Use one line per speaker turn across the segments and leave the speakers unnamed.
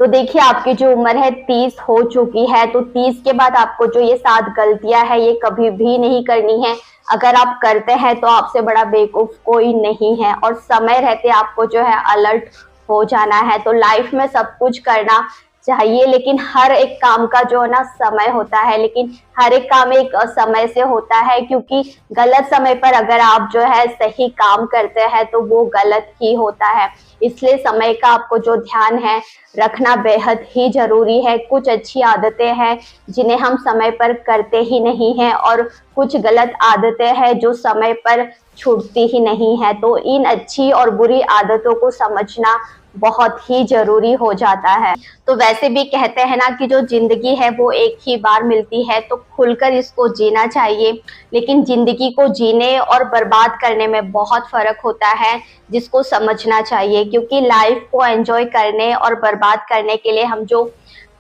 तो देखिए आपकी जो उम्र है 30 हो चुकी है, तो 30 के बाद आपको जो ये 7 गलतियां है ये कभी भी नहीं करनी है। अगर आप करते हैं तो आपसे बड़ा बेवकूफ कोई नहीं है, और समय रहते आपको जो है अलर्ट हो जाना है। तो लाइफ में सब कुछ करना चाहिए, लेकिन हर एक काम का जो है ना समय होता है, लेकिन हर एक काम एक समय से होता है, क्योंकि गलत समय पर अगर आप जो है सही काम करते हैं तो वो गलत ही होता है। इसलिए समय का आपको जो ध्यान है रखना बेहद ही जरूरी है। कुछ अच्छी आदतें हैं जिन्हें हम समय पर करते ही नहीं हैं, और कुछ गलत आदतें हैं जो समय पर छूटती ही नहीं है। तो इन अच्छी और बुरी आदतों को समझना बहुत ही जरूरी हो जाता है। तो वैसे भी कहते हैं ना कि जो जिंदगी है वो एक ही बार मिलती है, तो खुलकर इसको जीना चाहिए। लेकिन जिंदगी को जीने और बर्बाद करने में बहुत फर्क होता है, जिसको समझना चाहिए। क्योंकि लाइफ को एंजॉय करने और बर्बाद करने के लिए हम जो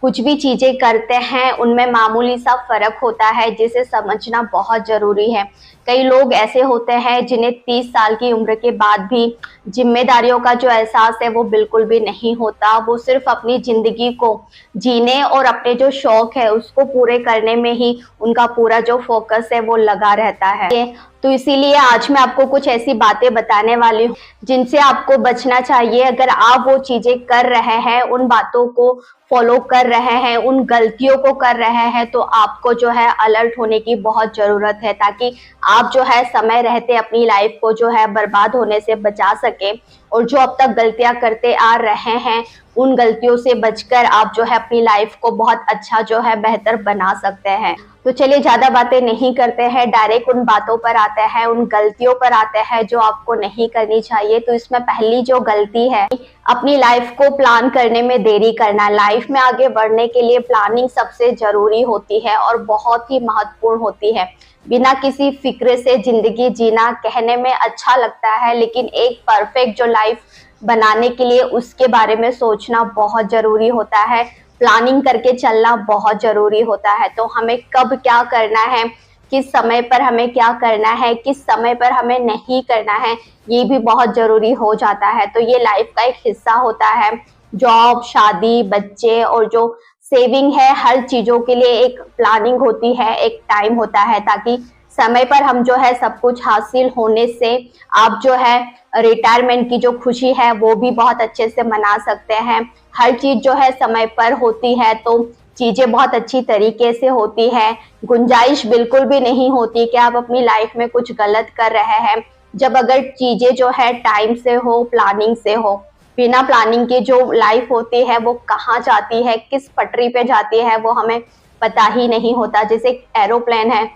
कुछ भी चीजें करते हैं उनमें मामूली सा फर्क होता है, जिसे समझना बहुत जरूरी है। कई लोग ऐसे होते हैं जिन्हें 30 साल की उम्र के बाद भी जिम्मेदारियों का जो एहसास है वो बिल्कुल भी नहीं होता। वो सिर्फ अपनी जिंदगी को जीने और अपने जो शौक है उसको पूरे करने में ही उनका पूरा जो फोकस है वो लगा रहता है। तो इसीलिए आज मैं आपको कुछ ऐसी बातें बताने वाली हूँ जिनसे आपको बचना चाहिए। अगर आप वो चीजें कर रहे हैं, उन बातों को फॉलो कर रहे हैं, उन गलतियों को कर रहे हैं, तो आपको जो है अलर्ट होने की बहुत जरूरत है, ताकि आप जो है समय रहते अपनी लाइफ को जो है बर्बाद होने से बचा सके। और जो अब तक गलतियां करते आ रहे हैं उन गलतियों से बचकर आप जो है अपनी लाइफ को बहुत अच्छा जो है बेहतर बना सकते हैं। तो चलिए ज्यादा बातें नहीं करते हैं, डायरेक्ट उन बातों पर आते हैं, उन गलतियों पर आते हैं जो आपको नहीं करनी चाहिए। तो इसमें पहली जो गलती है, अपनी लाइफ को प्लान करने में देरी करना। लाइफ में आगे बढ़ने के लिए प्लानिंग सबसे जरूरी होती है और बहुत ही महत्वपूर्ण होती है। बिना किसी फिक्र से जिंदगी जीना कहने में अच्छा लगता है, लेकिन एक परफेक्ट जो लाइफ बनाने के लिए उसके बारे में सोचना बहुत जरूरी होता है। प्लानिंग करके चलना बहुत जरूरी होता है। तो हमें कब क्या करना है, किस समय पर हमें क्या करना है, किस समय पर हमें नहीं करना है, ये भी बहुत जरूरी हो जाता है। तो ये लाइफ का एक हिस्सा होता है। जॉब, शादी, बच्चे और जो सेविंग है, हर चीजों के लिए एक प्लानिंग होती है, एक टाइम होता है, ताकि समय पर हम जो है सब कुछ हासिल होने से आप जो है रिटायरमेंट की जो खुशी है वो भी बहुत अच्छे से मना सकते हैं। हर चीज जो है समय पर होती है तो चीजें बहुत अच्छी तरीके से होती है। गुंजाइश बिल्कुल भी नहीं होती कि आप अपनी लाइफ में कुछ गलत कर रहे हैं, जब अगर चीजें जो है टाइम से हो, प्लानिंग से हो। बिना प्लानिंग के जो लाइफ होती है वो कहाँ जाती है, किस पटरी पे जाती है, वो हमें पता ही नहीं होता। जैसे एरोप्लेन है,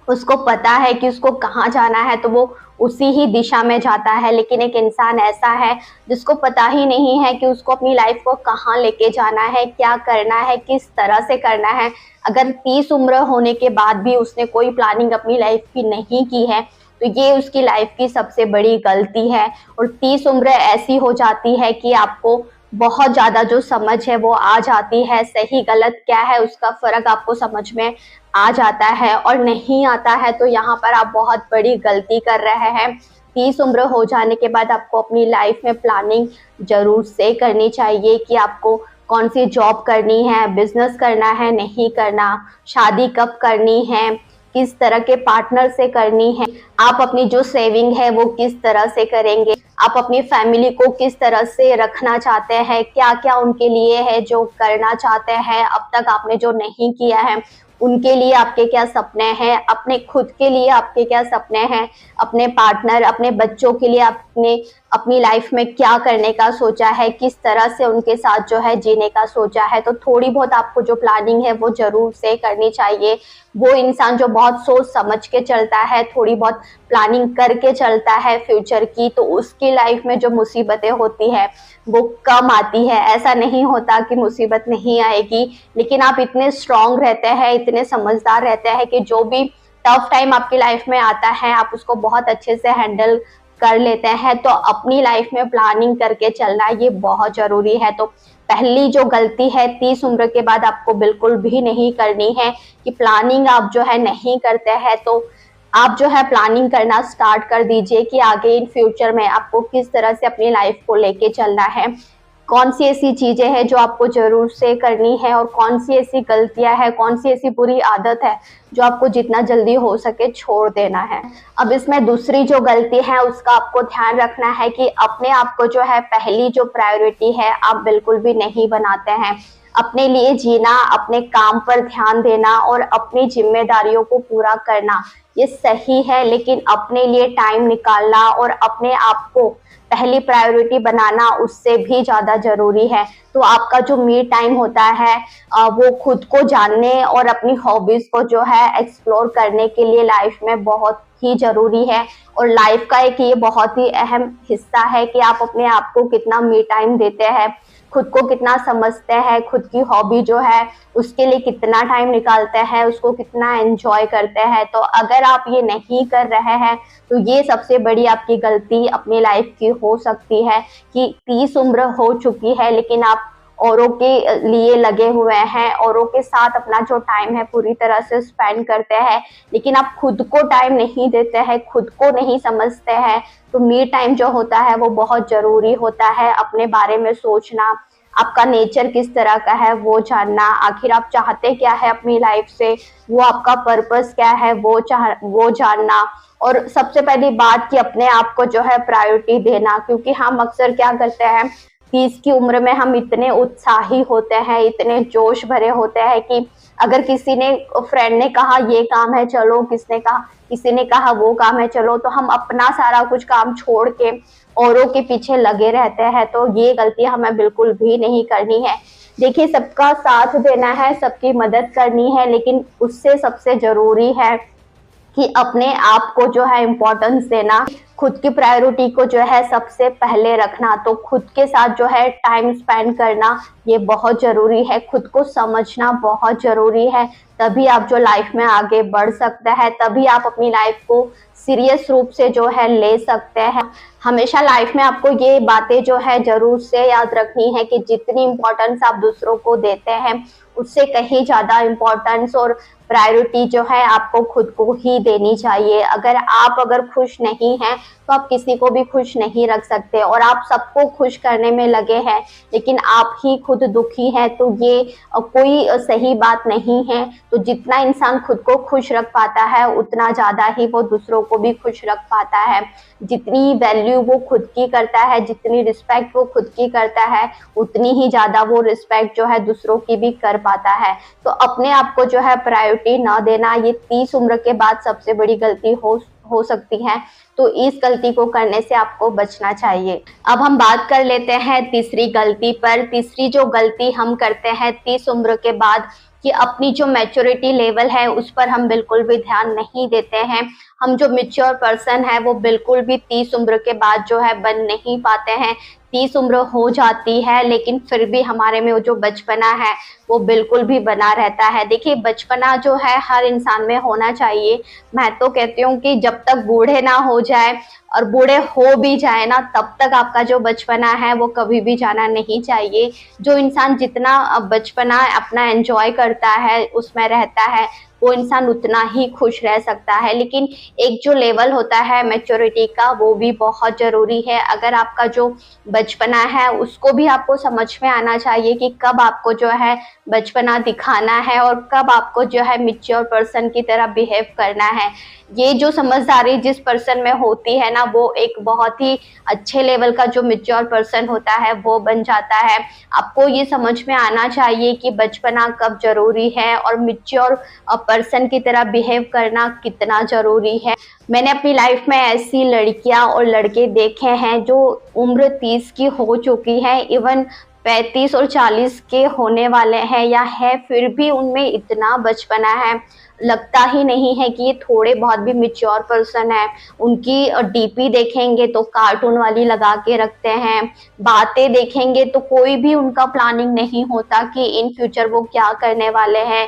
उसको पता है कि उसको कहाँ जाना है तो वो उसी ही दिशा में जाता है। लेकिन एक इंसान ऐसा है जिसको पता ही नहीं है कि उसको अपनी लाइफ को कहाँ लेके जाना है, क्या करना है, किस तरह से करना है। अगर 30 उम्र होने के बाद भी उसने कोई प्लानिंग अपनी लाइफ की नहीं की है तो ये उसकी लाइफ की सबसे बड़ी गलती है। और 30 उम्र ऐसी हो जाती है कि आपको बहुत ज्यादा जो समझ है वो आ जाती है, सही गलत क्या है उसका फर्क आपको समझ में आ जाता है। और नहीं आता है तो यहाँ पर आप बहुत बड़ी गलती कर रहे हैं। 30 उम्र हो जाने के बाद आपको अपनी लाइफ में प्लानिंग जरूर से करनी चाहिए कि आपको कौन सी जॉब करनी है, बिजनेस करना है, नहीं करना, शादी कब करनी है, किस तरह के पार्टनर से करनी है, आप अपनी जो सेविंग है वो किस तरह से करेंगे, आप अपनी फैमिली को किस तरह से रखना चाहते हैं, क्या क्या उनके लिए है जो करना चाहते हैं अब तक आपने जो नहीं किया है, उनके लिए आपके क्या सपने हैं, अपने खुद के लिए आपके क्या सपने हैं, अपने पार्टनर, अपने बच्चों के लिए आपने अपनी लाइफ में क्या करने का सोचा है, किस तरह से उनके साथ जो है जीने का सोचा है। तो थोड़ी बहुत आपको जो प्लानिंग है वो जरूर से करनी चाहिए। वो इंसान जो बहुत सोच समझ के चलता है, थोड़ी बहुत प्लानिंग करके चलता है फ्यूचर की, तो उसकी लाइफ में जो मुसीबतें होती है वो कम आती है। ऐसा नहीं होता कि मुसीबत नहीं आएगी, लेकिन आप इतने स्ट्रांग रहते हैं, इतने समझदार रहते हैं कि जो भी टफ टाइम आपकी लाइफ में आता है आप उसको बहुत अच्छे से हैंडल कर लेते हैं। तो अपनी लाइफ में प्लानिंग करके चलना ये बहुत जरूरी है। तो पहली जो गलती है 30 उम्र के बाद आपको बिल्कुल भी नहीं करनी है कि प्लानिंग आप जो है नहीं करते हैं। तो आप जो है प्लानिंग करना स्टार्ट कर दीजिए कि आगे इन फ्यूचर में आपको किस तरह से अपनी लाइफ को लेके चलना है। कौन सी ऐसी चीजें हैं जो आपको जरूर से करनी है और कौन सी ऐसी गलतियां हैं, कौन सी ऐसी बुरी आदत है जो आपको जितना जल्दी हो सके छोड़ देना है। अब इसमें दूसरी जो गलती है उसका आपको ध्यान रखना है कि अपने आप को जो है पहली जो प्रायोरिटी है आप बिल्कुल भी नहीं बनाते हैं। अपने लिए जीना, अपने काम पर ध्यान देना और अपनी जिम्मेदारियों को पूरा करना ये सही है, लेकिन अपने लिए टाइम निकालना और अपने आप को पहली प्रायोरिटी बनाना उससे भी ज्यादा जरूरी है। तो आपका जो मी टाइम होता है वो खुद को जानने और अपनी हॉबीज को जो है एक्सप्लोर करने के लिए लाइफ में बहुत ही जरूरी है। और लाइफ का एक ये बहुत ही अहम हिस्सा है कि आप अपने आप को कितना मी टाइम देते हैं, खुद को कितना समझते हैं, खुद की हॉबी जो है उसके लिए कितना टाइम निकालते हैं, उसको कितना एंजॉय करते हैं। तो अगर आप ये नहीं कर रहे हैं तो ये सबसे बड़ी आपकी गलती अपनी लाइफ की हो सकती है कि 30 उम्र हो चुकी है लेकिन आप औरों के लिए लगे हुए हैं, औरों के साथ अपना जो टाइम है पूरी तरह से स्पेंड करते हैं, लेकिन आप खुद को टाइम नहीं देते हैं, खुद को नहीं समझते हैं। तो मी टाइम जो होता है वो बहुत जरूरी होता है। अपने बारे में सोचना, आपका नेचर किस तरह का है वो जानना, आखिर आप चाहते क्या है अपनी लाइफ से, वो आपका पर्पस क्या है वो जानना। और सबसे पहली बात कि अपने आप को जो है प्रायोरिटी देना, क्योंकि हम अक्सर क्या करते हैं 30 की उम्र में हम इतने उत्साही होते हैं, इतने जोश भरे होते हैं कि अगर किसी ने फ्रेंड ने कहा ये काम है चलो, किसी ने कहा वो काम है चलो, तो हम अपना सारा कुछ काम छोड़ के औरों के पीछे लगे रहते हैं। तो ये गलती हमें बिल्कुल भी नहीं करनी है। देखिए, सबका साथ देना है, सबकी मदद करनी है, लेकिन उससे सबसे जरूरी है कि अपने आप को जो है इम्पोर्टेंस देना, खुद की प्रायोरिटी को जो है सबसे पहले रखना। तो खुद के साथ जो है टाइम स्पेंड करना ये बहुत जरूरी है, खुद को समझना बहुत जरूरी है। तभी आप जो लाइफ में आगे बढ़ सकते हैं, तभी आप अपनी लाइफ को सीरियस रूप से जो है ले सकते हैं। हमेशा लाइफ में आपको ये बातें जो है जरूर से याद रखनी है कि जितनी इम्पोर्टेंस आप दूसरों को देते हैं उससे कहीं ज्यादा इम्पोर्टेंस और प्रायोरिटी जो है आपको खुद को ही देनी चाहिए। अगर खुश नहीं हैं तो आप किसी को भी खुश नहीं रख सकते, और आप सबको खुश करने में लगे हैं लेकिन आप ही खुद दुखी हैं, तो ये कोई सही बात नहीं है। तो जितना इंसान खुद को खुश रख पाता है उतना ज्यादा ही वो दूसरों को भी खुश रख पाता है। जितनी वैल्यू वो खुद की करता है, जितनी रिस्पेक्ट वो खुद की करता है, उतनी ही ज्यादा वो रिस्पेक्ट जो है दूसरों की भी कर पाता है। तो अपने आप को जो है प्रायोरिटी ना देना ये 30 उम्र के बाद सबसे बड़ी गलती हो सकती है। तो इस गलती को करने से आपको बचना चाहिए। अब हम बात कर लेते हैं तीसरी गलती पर। तीसरी जो गलती हम करते हैं 30 उम्र के बाद कि अपनी जो मैच्योरिटी लेवल है उस पर हम बिल्कुल भी ध्यान नहीं देते हैं। हम जो मैच्योर पर्सन है वो बिल्कुल भी 30 उम्र के बाद जो है बन नहीं पाते हैं। 30 उम्र हो जाती है लेकिन फिर भी हमारे में वो जो बचपना है वो बिल्कुल भी बना रहता है। देखिए, बचपना जो है हर इंसान में होना चाहिए। मैं तो कहती हूँ कि जब तक बूढ़े ना हो जाए, और बूढ़े हो भी जाए ना, तब तक आपका जो बचपना है वो कभी भी जाना नहीं चाहिए। जो इंसान जितना बचपना अपना एंजॉय करता है, उसमें रहता है, वो इंसान उतना ही खुश रह सकता है। लेकिन एक जो लेवल होता है मैच्योरिटी का वो भी बहुत जरूरी है। अगर आपका जो बचपना है उसको भी आपको समझ में आना चाहिए कि कब आपको जो है बचपना दिखाना है और कब आपको जो है मैच्योर पर्सन की तरह बिहेव करना है। ये जो समझदारी जिस पर्सन में होती है ना, वो एक बहुत ही अच्छे लेवल का जो मैच्योर पर्सन होता है वो बन जाता है। आपको ये समझ में आना चाहिए कि बचपना कब जरूरी है और मैच्योर पर्सन की तरह बिहेव करना कितना जरूरी है। मैंने अपनी लाइफ में ऐसी लड़कियां और लड़के देखे हैं जो उम्र 30 की हो चुकी है, इवन 35 और 40 के होने वाले हैं या है, फिर भी उनमें इतना बचपना है, लगता ही नहीं है कि ये थोड़े बहुत भी मैच्योर पर्सन है। उनकी डीपी देखेंगे तो कार्टून वाली लगा के रखते हैं, बातें देखेंगे तो कोई भी उनका प्लानिंग नहीं होता कि इन फ्यूचर वो क्या करने वाले हैं,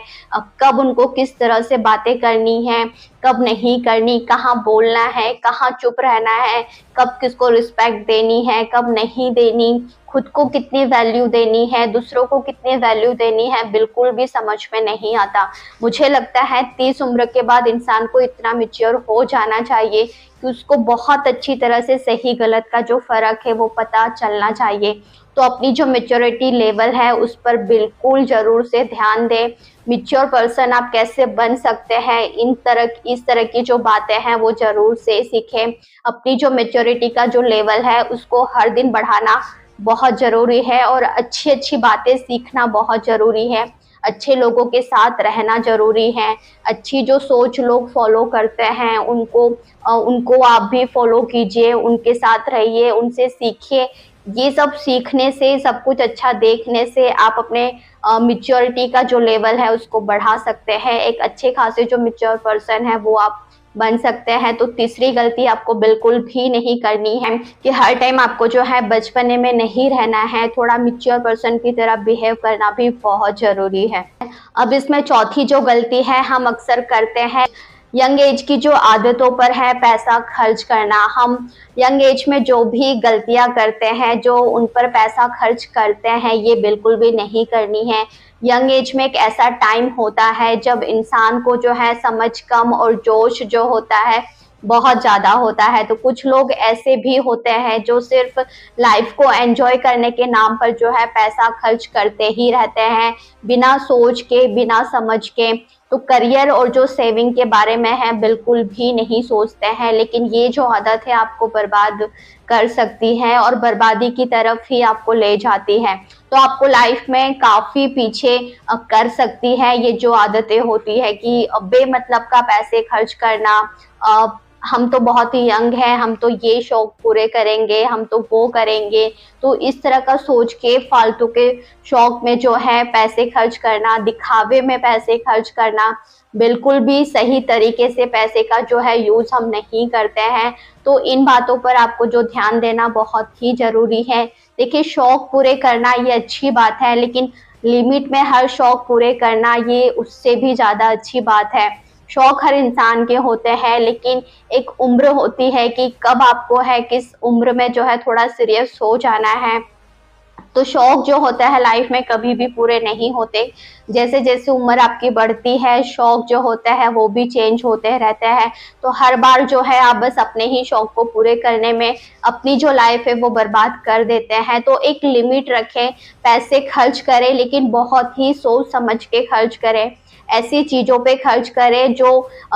कब उनको किस तरह से बातें करनी है, कब नहीं करनी, कहाँ बोलना है, कहाँ चुप रहना है, कब किसको रिस्पेक्ट देनी है, कब नहीं देनी, खुद को कितनी वैल्यू देनी है, दूसरों को कितनी वैल्यू देनी है, बिल्कुल भी समझ में नहीं आता। मुझे लगता है 30 उम्र के बाद इंसान को इतना मैच्योर हो जाना चाहिए कि उसको बहुत अच्छी तरह से सही गलत का जो फर्क है वो पता चलना चाहिए। तो अपनी जो मैच्योरिटी लेवल है उस पर बिल्कुल जरूर से ध्यान दें। मैच्योर पर्सन आप कैसे बन सकते हैं, इस तरह की जो बातें हैं वो जरूर से सीखें। अपनी जो मैच्योरिटी का जो लेवल है उसको हर दिन बढ़ाना बहुत जरूरी है और अच्छी अच्छी बातें सीखना बहुत जरूरी है। अच्छे लोगों के साथ रहना जरूरी है। अच्छी जो सोच लोग फॉलो करते हैं उनको आप भी फॉलो कीजिए, उनके साथ रहिए, उनसे सीखिए। ये सब सीखने से, सब कुछ अच्छा देखने से आप अपने मैच्योरिटी का जो लेवल है उसको बढ़ा सकते हैं। एक अच्छे खासे जो मैच्योर पर्सन है वो आप बन सकते हैं। तो तीसरी गलती आपको बिल्कुल भी नहीं करनी है कि हर टाइम आपको जो है बचपने में नहीं रहना है, थोड़ा मैच्योर पर्सन की तरह बिहेव करना भी बहुत जरूरी है। अब इसमें चौथी जो गलती है हम अक्सर करते हैं, यंग एज की जो आदतों पर है पैसा खर्च करना। हम यंग एज में जो भी गलतियां करते हैं, जो उन पर पैसा खर्च करते हैं, ये बिल्कुल भी नहीं करनी है। यंग एज में एक ऐसा टाइम होता है जब इंसान को जो है समझ कम और जोश जो होता है बहुत ज्यादा होता है। तो कुछ लोग ऐसे भी होते हैं जो सिर्फ लाइफ को एंजॉय करने के नाम पर जो है पैसा खर्च करते ही रहते हैं, बिना सोच के, बिना समझ के। तो करियर और जो सेविंग के बारे में है बिल्कुल भी नहीं सोचते हैं। लेकिन ये जो आदत है आपको बर्बाद कर सकती है और बर्बादी की तरफ ही आपको ले जाती है। तो आपको लाइफ में काफी पीछे कर सकती है ये जो आदतें होती है कि बेमतलब का पैसे खर्च करना। हम तो बहुत ही यंग हैं, हम तो ये शौक पूरे करेंगे, हम तो वो करेंगे। तो इस तरह का सोच के फालतू के शौक में जो है पैसे खर्च करना, दिखावे में पैसे खर्च करना, बिल्कुल भी सही तरीके से पैसे का जो है यूज हम नहीं करते हैं। तो इन बातों पर आपको जो ध्यान देना बहुत ही जरूरी है। देखिए, शौक पूरे करना ये अच्छी बात है, लेकिन लिमिट में हर शौक पूरे करना ये उससे भी ज्यादा अच्छी बात है। शौक हर इंसान के होते हैं, लेकिन एक उम्र होती है कि कब आपको है किस उम्र में जो है थोड़ा सीरियस हो जाना है। तो शौक जो होता है लाइफ में कभी भी पूरे नहीं होते। जैसे जैसे उम्र आपकी बढ़ती है, शौक जो होता है वो भी चेंज होते रहते हैं। तो हर बार जो है आप बस अपने ही शौक को पूरे करने में अपनी जो लाइफ है वो बर्बाद कर देते हैं। तो एक लिमिट रखें, पैसे खर्च करें, लेकिन बहुत ही सोच समझ के खर्च करें। ऐसी चीजों पे खर्च करें जो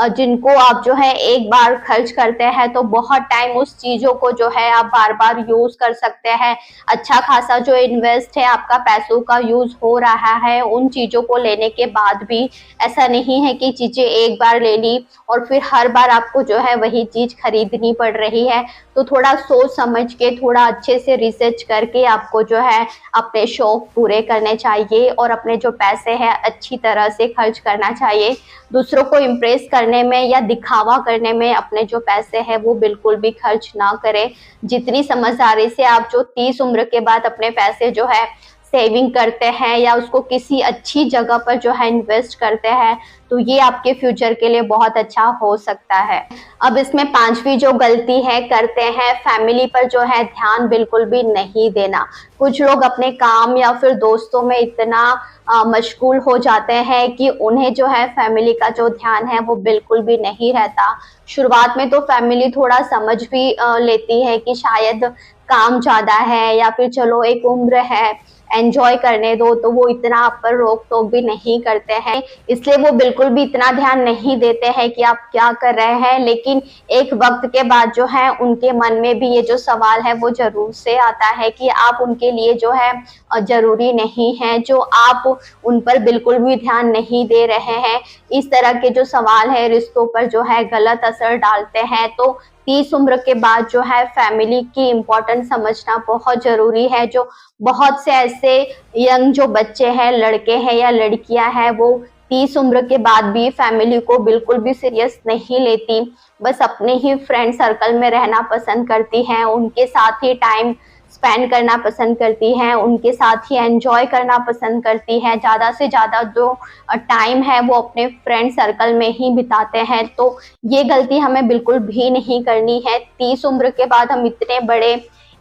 जिनको आप जो है एक बार खर्च करते हैं तो बहुत टाइम उस चीजों को जो है आप बार बार यूज कर सकते हैं। अच्छा खासा जो इन्वेस्ट है आपका, पैसों का यूज हो रहा है उन चीजों को लेने के बाद भी। ऐसा नहीं है कि चीजें एक बार ले ली और फिर हर बार आपको जो है वही चीज खरीदनी पड़ रही है। तो थोड़ा सोच समझ के, थोड़ा अच्छे से रिसर्च करके आपको जो है अपने शौक पूरे करने चाहिए और अपने जो पैसे हैं अच्छी तरह से खर्च करना चाहिए। दूसरों को इम्प्रेस करने में या दिखावा करने में अपने जो पैसे हैं वो बिल्कुल भी खर्च ना करें। जितनी समझदारी से आप जो 30 उम्र के बाद अपने पैसे जो है सेविंग करते हैं या उसको किसी अच्छी जगह पर जो है इन्वेस्ट करते हैं, तो ये आपके फ्यूचर के लिए बहुत अच्छा हो सकता है। अब इसमें पांचवी जो गलती है करते हैं, फैमिली पर जो है ध्यान बिल्कुल भी नहीं देना। कुछ लोग अपने काम या फिर दोस्तों में इतना मशगूल हो जाते हैं कि उन्हें जो है फैमिली का जो ध्यान है वो बिल्कुल भी नहीं रहता। शुरुआत में तो फैमिली थोड़ा समझ भी लेती है कि शायद काम ज्यादा है या फिर चलो एक उम्र है, एंजॉय करने दो, तो वो इतना आप पर रोक टोक भी नहीं करते हैं। इसलिए वो बिल्कुल भी इतना ध्यान नहीं देते हैं कि आप क्या कर रहे हैं। लेकिन एक वक्त के बाद जो है उनके मन में भी ये जो सवाल है वो जरूर से आता है कि आप उनके लिए जो है जरूरी नहीं है, जो आप उन पर बिल्कुल भी ध्यान नहीं दे रहे हैं। इस तरह के जो सवाल है रिश्तों पर जो है गलत असर डालते हैं। तो 30 उम्र के बाद जो है फैमिली की इम्पोर्टेंस समझना बहुत जरूरी है। जो बहुत से ऐसे यंग जो बच्चे हैं, लड़के हैं या लड़कियां हैं, वो 30 उम्र के बाद भी फैमिली को बिल्कुल भी सीरियस नहीं लेती, बस अपने ही फ्रेंड सर्कल में रहना पसंद करती हैं, उनके साथ ही टाइम स्पेंड करना पसंद करती हैं, उनके साथ ही एंजॉय करना पसंद करती हैं। ज़्यादा से ज़्यादा जो टाइम है वो अपने फ्रेंड सर्कल में ही बिताते हैं। तो ये गलती हमें बिल्कुल भी नहीं करनी है। 30 उम्र के बाद हम इतने बड़े,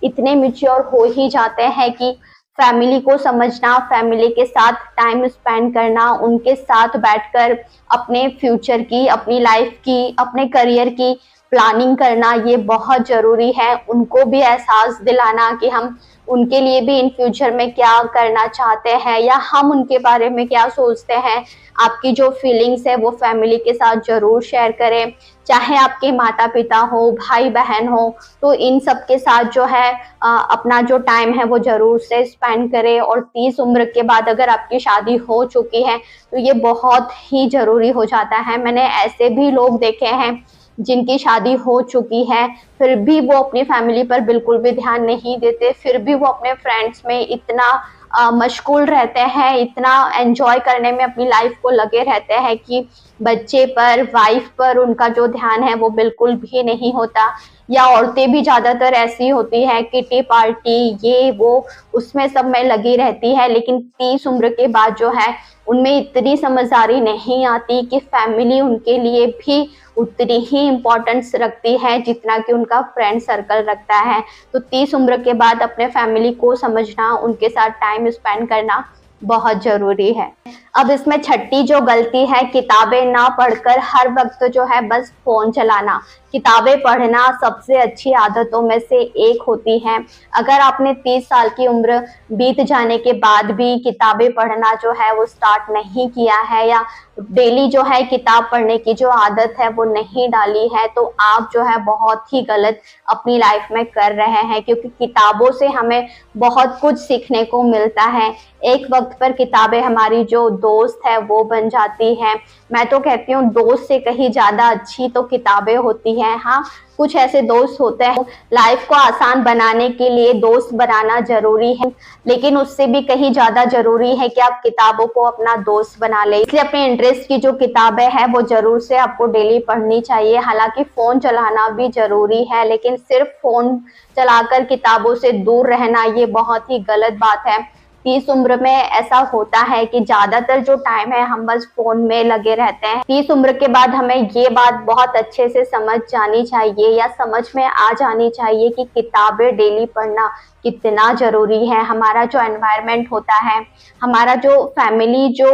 इतने मैच्योर हो ही जाते हैं कि फैमिली को समझना, फैमिली के साथ टाइम स्पेंड करना, उनके साथ बैठकर अपने फ्यूचर की, अपनी लाइफ की, अपने करियर की प्लानिंग करना ये बहुत ज़रूरी है। उनको भी एहसास दिलाना कि हम उनके लिए भी इन फ्यूचर में क्या करना चाहते हैं या हम उनके बारे में क्या सोचते हैं। आपकी जो फीलिंग्स है वो फैमिली के साथ ज़रूर शेयर करें, चाहे आपके माता-पिता हो, भाई-बहन हो, तो इन सब के साथ जो है अपना जो टाइम है वो ज़रूर से स्पेंड करें। और 30 उम्र के बाद अगर आपकी शादी हो चुकी है तो ये बहुत ही ज़रूरी हो जाता है। मैंने ऐसे भी लोग देखे हैं जिनकी शादी हो चुकी है, फिर भी वो अपनी फैमिली पर बिल्कुल भी ध्यान नहीं देते, फिर भी वो अपने फ्रेंड्स में इतना मशगूल रहते हैं, इतना एन्जॉय करने में अपनी लाइफ को लगे रहते हैं कि बच्चे पर, वाइफ पर उनका जो ध्यान है वो बिल्कुल भी नहीं होता। या औरतें भी ज़्यादातर ऐसी होती हैं, किटी पार्टी ये वो उसमें सब में लगी रहती है, लेकिन 30 उम्र के बाद जो है उनमें इतनी समझदारी नहीं आती कि फैमिली उनके लिए भी उतनी ही इम्पोर्टेंस रखती है जितना कि उनका फ्रेंड सर्कल रखता है। तो 30 उम्र के बाद अपने फैमिली को समझना, उनके साथ टाइम स्पेंड करना बहुत ज़रूरी है। अब इसमें छठी जो गलती है, किताबें ना पढ़कर हर वक्त जो है बस फ़ोन चलाना। किताबें पढ़ना सबसे अच्छी आदतों में से एक होती है। अगर आपने 30 साल की उम्र बीत जाने के बाद भी किताबें पढ़ना जो है वो स्टार्ट नहीं किया है या डेली जो है किताब पढ़ने की जो आदत है वो नहीं डाली है, तो आप जो है बहुत ही गलत अपनी लाइफ में कर रहे हैं, क्योंकि किताबों से हमें बहुत कुछ सीखने को मिलता है। एक वक्त पर किताबें हमारी जो दोस्त है वो बन जाती है। मैं तो कहती हूँ दोस्त से कहीं ज़्यादा अच्छी तो किताबें होती हैं। हाँ, कुछ ऐसे दोस्त होते हैं लाइफ को आसान बनाने के लिए दोस्त बनाना ज़रूरी है, लेकिन उससे भी कहीं ज़्यादा ज़रूरी है कि आप किताबों को अपना दोस्त बना लें। इसलिए अपने इंटरेस्ट की जो किताबें हैं वो ज़रूर से आपको डेली पढ़नी चाहिए। हालांकि फ़ोन चलाना भी ज़रूरी है, लेकिन सिर्फ फ़ोन चलाकर किताबों से दूर रहना ये बहुत ही गलत बात है। 30 उम्र में ऐसा होता है कि ज्यादातर जो टाइम है हम बस फोन में लगे रहते हैं। 30 उम्र के बाद हमें ये बात बहुत अच्छे से समझ जानी चाहिए या समझ में आ जानी चाहिए कि किताबें डेली पढ़ना कितना जरूरी है। हमारा जो एनवायरनमेंट होता है, हमारा जो फैमिली जो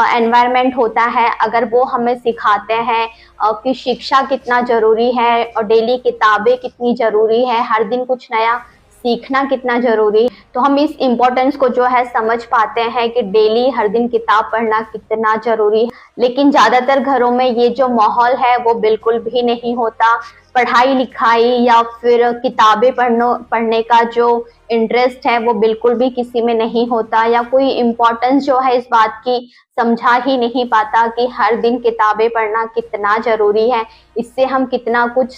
एनवायरनमेंट होता है, अगर वो हमें सिखाते हैं कि शिक्षा कितना जरूरी है और डेली किताबें कितनी जरूरी है, हर दिन कुछ नया सीखना कितना जरूरी है, तो हम इस इम्पोर्टेंस को जो है समझ पाते हैं कि डेली हर दिन किताब पढ़ना कितना जरूरी है। लेकिन ज्यादातर घरों में ये जो माहौल है वो बिल्कुल भी नहीं होता। पढ़ाई लिखाई या फिर किताबें पढ़ने का जो इंटरेस्ट है वो बिल्कुल भी किसी में नहीं होता, या कोई इम्पोर्टेंस जो है इस बात की समझा ही नहीं पाता कि हर दिन किताबें पढ़ना कितना जरूरी है। इससे हम कितना कुछ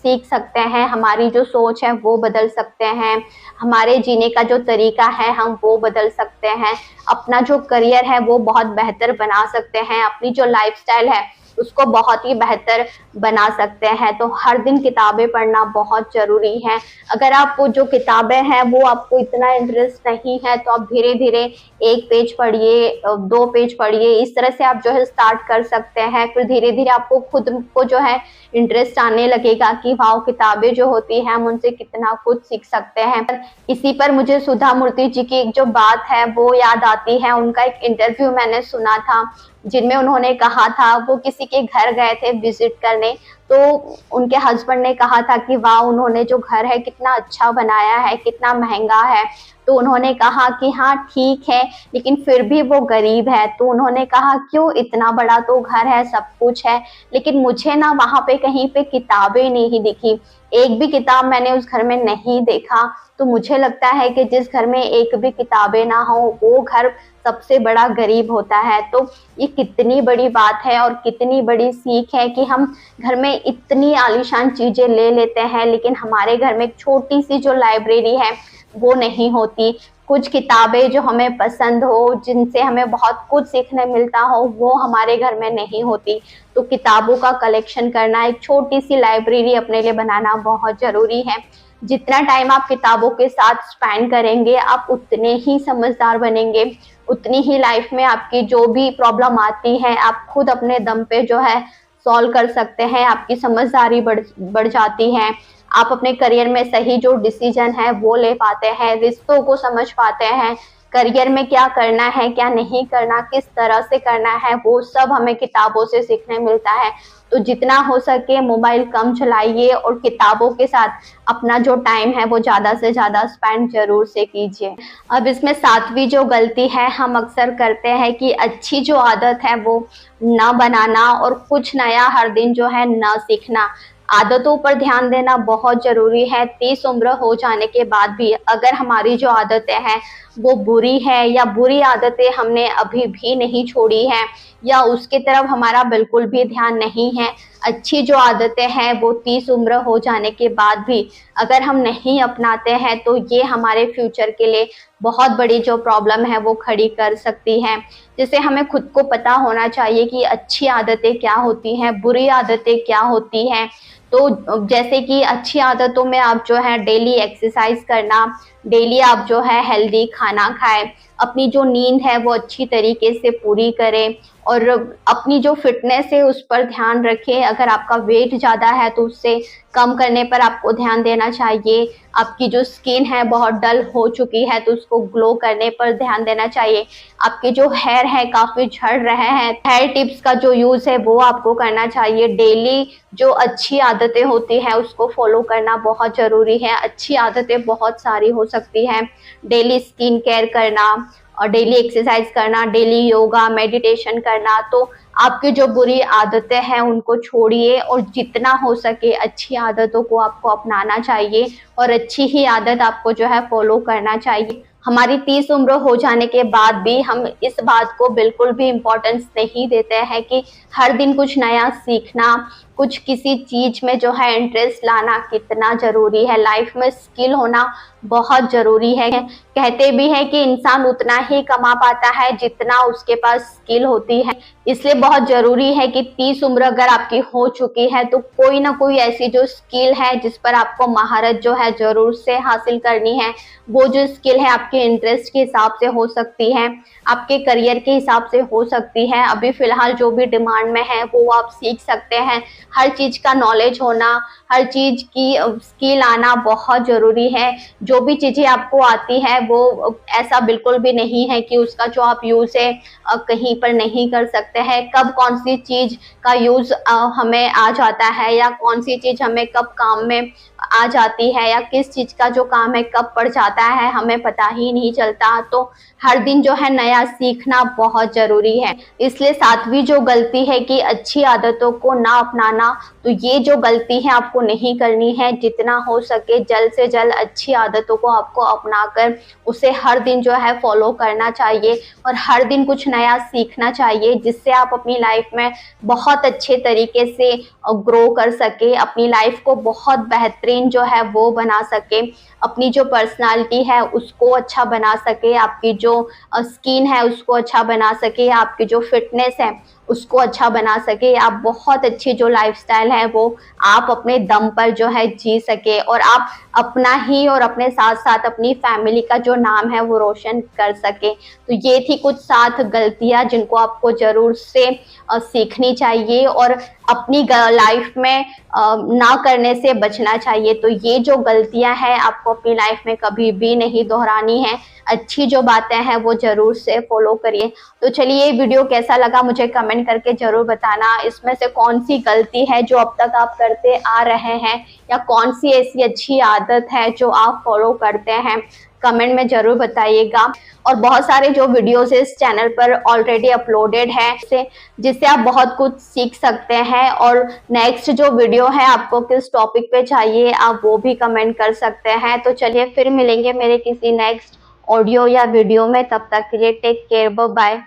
सीख सकते हैं, हमारी जो सोच है वो बदल सकते हैं, हमारे जीने का जो तरीका है हम वो बदल सकते हैं, अपना जो करियर है वो बहुत बेहतर बना सकते हैं, अपनी जो लाइफस्टाइल है उसको बहुत ही बेहतर बना सकते हैं। तो हर दिन किताबें पढ़ना बहुत ज़रूरी है। अगर आप वो जो किताबें हैं वो आपको इतना इंटरेस्ट नहीं है तो आप धीरे धीरे 1 पेज पढ़िए, 2 पेज पढ़िए, इस तरह से आप जो है स्टार्ट कर सकते हैं। फिर धीरे धीरे आपको खुद को जो है इंटरेस्ट आने लगेगा कि वाह, किताबें जो होती हैं हम उनसे कितना कुछ सीख सकते हैं। इसी पर मुझे सुधा मूर्ति जी की एक जो बात है वो याद आती है। उनका एक इंटरव्यू मैंने सुना था जिनमें उन्होंने कहा था, वो किसी के घर गए थे विजिट करने, तो उनके हस्बैंड ने कहा था कि वाह, उन्होंने जो घर है कितना अच्छा बनाया है, कितना महंगा है। तो उन्होंने कहा कि हाँ ठीक है, लेकिन फिर भी वो गरीब है। तो उन्होंने कहा क्यों, इतना बड़ा तो घर है, सब कुछ है, लेकिन मुझे ना वहाँ पे कहीं पे किताबें नहीं दिखी, एक भी किताब मैंने उस घर में नहीं देखा। तो मुझे लगता है कि जिस घर में एक भी किताबें ना हो वो घर सबसे बड़ा गरीब होता है। तो ये कितनी बड़ी बात है और कितनी बड़ी सीख है कि हम घर में इतनी आलीशान चीजें ले लेते हैं, लेकिन हमारे घर में एक छोटी सी जो लाइब्रेरी है वो नहीं होती। कुछ किताबें जो हमें पसंद हो, जिनसे हमें बहुत कुछ सीखने मिलता हो, वो हमारे घर में नहीं होती। तो किताबों का कलेक्शन करना, एक छोटी सी लाइब्रेरी अपने लिए बनाना बहुत जरूरी है। जितना टाइम आप किताबों के साथ स्पेंड करेंगे आप उतने ही समझदार बनेंगे, उतनी ही लाइफ में आपकी जो भी प्रॉब्लम आती है आप खुद अपने दम पे जो है सॉल्व कर सकते हैं। आपकी समझदारी बढ़ जाती है, आप अपने करियर में सही जो डिसीजन है वो ले पाते हैं, रिश्तों को समझ पाते हैं करियर में क्या करना है, क्या नहीं करना, किस तरह से करना है, वो सब हमें किताबों से सीखने मिलता है। तो जितना हो सके मोबाइल कम चलाइए और किताबों के साथ अपना जो टाइम है वो ज़्यादा से ज़्यादा स्पेंड जरूर से कीजिए। अब इसमें सातवीं जो गलती है हम अक्सर करते हैं कि अच्छी जो आदत है वो न बनाना और कुछ नया हर दिन जो है न सीखना। आदतों पर ध्यान देना बहुत जरूरी है। 30 उम्र हो जाने के बाद भी अगर हमारी जो आदतें हैं वो बुरी है या बुरी आदतें हमने अभी भी नहीं छोड़ी है या उसके तरफ हमारा बिल्कुल भी ध्यान नहीं है, अच्छी जो आदतें हैं वो 30 उम्र हो जाने के बाद भी अगर हम नहीं अपनाते हैं तो ये हमारे फ्यूचर के लिए बहुत बड़ी जो प्रॉब्लम है वो खड़ी कर सकती है। जिसे हमें खुद को पता होना चाहिए कि अच्छी आदतें क्या होती हैं, बुरी आदतें क्या होती हैं। तो जैसे कि अच्छी आदतों में आप जो है डेली एक्सरसाइज करना, डेली आप जो है हेल्दी खाना खाएं, अपनी जो नींद है वो अच्छी तरीके से पूरी करें और अपनी जो फिटनेस है उस पर ध्यान रखें। अगर आपका वेट ज़्यादा है तो उससे कम करने पर आपको ध्यान देना चाहिए। आपकी जो स्किन है बहुत डल हो चुकी है तो उसको ग्लो करने पर ध्यान देना चाहिए। आपके जो हेयर है काफ़ी झड़ रहे हैं, हेयर टिप्स का जो यूज़ है वो आपको करना चाहिए। डेली जो अच्छी आदतें होती हैं उसको फॉलो करना बहुत ज़रूरी है। अच्छी आदतें बहुत सारी हो सकती हैं, डेली स्किन केयर करना और डेली एक्सरसाइज करना, डेली योगा मेडिटेशन करना। तो आपकी जो बुरी आदतें हैं उनको छोड़िए और जितना हो सके अच्छी आदतों को आपको अपनाना चाहिए और अच्छी ही आदत आपको जो है फॉलो करना चाहिए। हमारी 30 उम्र हो जाने के बाद भी हम इस बात को बिल्कुल भी इम्पोर्टेंस नहीं देते हैं कि हर दिन कुछ नया सीखना, कुछ किसी चीज में जो है इंटरेस्ट लाना कितना जरूरी है। लाइफ में स्किल होना बहुत जरूरी है। कहते भी हैं कि इंसान उतना ही कमा पाता है जितना उसके पास स्किल होती है। इसलिए बहुत जरूरी है कि 30 उम्र अगर आपकी हो चुकी है तो कोई ना कोई ऐसी जो स्किल है जिस पर आपको महारत जो है जरूर से हासिल करनी है। वो जो स्किल है आपके इंटरेस्ट के हिसाब से हो सकती है, आपके करियर के हिसाब से हो सकती है। अभी फिलहाल जो भी डिमांड में है वो आप सीख सकते हैं। हर चीज का नॉलेज होना, हर चीज की स्किल आना बहुत जरूरी है। जो भी चीजें आपको आती है वो ऐसा बिल्कुल भी नहीं है कि उसका जो आप यूज है कहीं पर नहीं कर सकते हैं। कब कौन सी चीज का यूज हमें आ जाता है या कौन सी चीज हमें कब काम में आ जाती है या किस चीज का जो काम है कब पड़ जाता है हमें पता ही नहीं चलता। तो हर दिन जो है नया सीखना बहुत जरूरी है। इसलिए सातवीं जो गलती है कि अच्छी आदतों को ना अपनाना, तो ये जो गलती है आपको नहीं करनी है। जितना हो सके जल्द से जल्द अच्छी आदतों को आपको अपनाकर उसे हर दिन जो है फॉलो करना चाहिए और हर दिन कुछ नया सीखना चाहिए जिससे आप अपनी लाइफ में बहुत अच्छे तरीके से ग्रो कर सके, अपनी लाइफ को बहुत बेहतरीन जो है वो बना सके, अपनी जो पर्सनालिटी है उसको अच्छा बना सके, आपकी जो स्किन है उसको अच्छा बना सके, आपकी जो फिटनेस है उसको अच्छा बना सके, आप बहुत अच्छी जो लाइफस्टाइल है वो आप अपने दम पर जो है जी सके और आप अपना ही और अपने साथ साथ अपनी फैमिली का जो नाम है वो रोशन कर सके। तो ये थी कुछ 7 गलतियां जिनको आपको जरूर से सीखनी चाहिए और अपनी लाइफ में ना करने से बचना चाहिए। तो ये जो गलतियां हैं आपको अपनी लाइफ में कभी भी नहीं दोहरानी है। अच्छी जो बातें हैं वो जरूर से फॉलो करिए। तो चलिए ये वीडियो कैसा लगा मुझे कमेंट करके जरूर बताना। इसमें से कौन सी गलती है जो अब तक आप करते आ रहे हैं या कौन सी ऐसी अच्छी आदत है जो आप फॉलो करते हैं, कमेंट में जरूर बताइएगा। और बहुत सारे जो वीडियोस इस चैनल पर ऑलरेडी अपलोडेड है जिससे आप बहुत कुछ सीख सकते हैं। और नेक्स्ट जो वीडियो है आपको किस टॉपिक पे चाहिए आप वो भी कमेंट कर सकते हैं। तो चलिए फिर मिलेंगे मेरे किसी नेक्स्ट ऑडियो या वीडियो में। तब तक के लिए टेक केयर, बाय,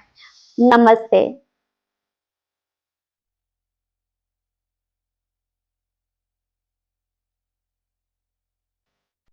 नमस्ते।